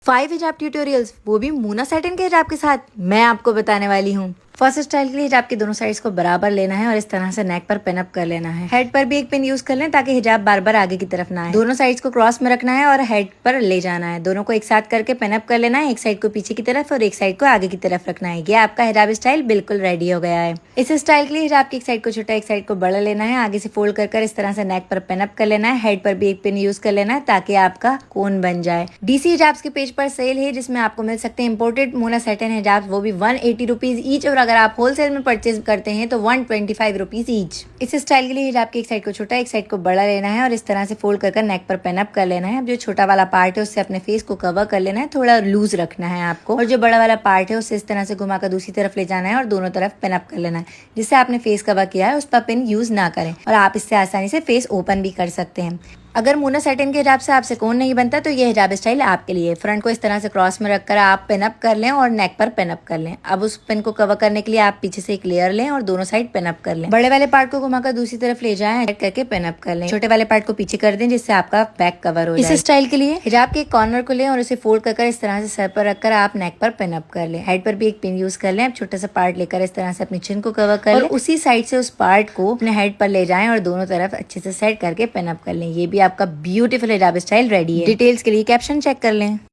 5 हिजाब ट्यूटोरियल्स, वो भी मोना सैटिन के हिजाब के साथ, मैं आपको बताने वाली हूँ। फर्स्ट स्टाइल के लिए हिजाब की दोनों साइड्स को बराबर लेना है और इस तरह से नेक पर पिन अप कर लेना है। हेड पर भी एक पिन यूज कर लें ताकि हिजाब बार बार आगे की तरफ ना आए। दोनों साइड्स को क्रॉस में रखना है और हेड पर ले जाना है। दोनों को एक साथ करके पिन अप कर लेना है। एक साइड को पीछे की तरफ और एक साइड को आगे की तरफ रखना है। ये आपका हिजाब स्टाइल बिल्कुल रेडी हो गया है। इस स्टाइल के लिए हिजाब की एक साइड को छोटा, एक साइड को बड़ा लेना है। आगे से फोल्ड कर इस तरह से नेक पर पिन अप कर लेना है। हेड पर भी एक पिन यूज कर लेना है ताकि आपका कोन बन जाए। डीसी हिजाब्स के पेज पर सेल है जिसमें आपको मिल सकते हैं इंपोर्टेड मोना सैटिन हिजाब, वो भी 180 रुपीज ईच। और अगर आप होलसेल में परचेज करते हैं तो 125 रुपीज ईच। इस स्टाइल के लिए हिजाब की एक साइड को छोटा, एक साइड को बड़ा लेना है और इस तरह से फोल्ड कर नेक पर पिन अप कर लेना है। अब जो छोटा वाला पार्ट है उससे अपने फेस को कवर कर लेना है, थोड़ा लूज रखना है आपको। और जो बड़ा वाला पार्ट है उससे इस तरह से घुमाकर दूसरी तरफ ले जाना है और दोनों तरफ पिन अप कर लेना है। जिससे आपने फेस कवर किया है उस पर पिन यूज ना करें और आप इससे आसानी से फेस ओपन भी कर सकते हैं। अगर मोना सैटिन के हिजाब से आपसे कोन नहीं बनता तो ये हिजाब स्टाइल आपके लिए। फ्रंट को इस तरह से क्रॉस में रखकर आप पिन अप कर लें और नेक पर पिन अप कर लें। अब उस पिन को कवर करने के लिए आप पीछे से एक लेयर लें और दोनों साइड पिन अप कर लें। बड़े वाले पार्ट को घुमाकर दूसरी तरफ ले जाएं, हेड करके पिन अप कर लें। छोटे वाले पार्ट को पीछे कर दें जिससे आपका बैक कवर हो जाए। इस स्टाइल के लिए हिजाब के कॉर्नर को लें और उसे फोल्ड कर इस तरह से सर पर रखकर आप नेक पर पिन अप कर लें। हेड पर भी एक पिन यूज कर लें। अब छोटा सा पार्ट लेकर इस तरह से अपनी चिन को कवर कर लें। उसी साइड से उस पार्ट को अपने हेड पर ले जाएं और दोनों तरफ अच्छे से सेट करके पिन अप कर लें। ये भी आपका ब्यूटीफुल हिजाब स्टाइल रेडी है। डिटेल्स के लिए कैप्शन चेक कर लें।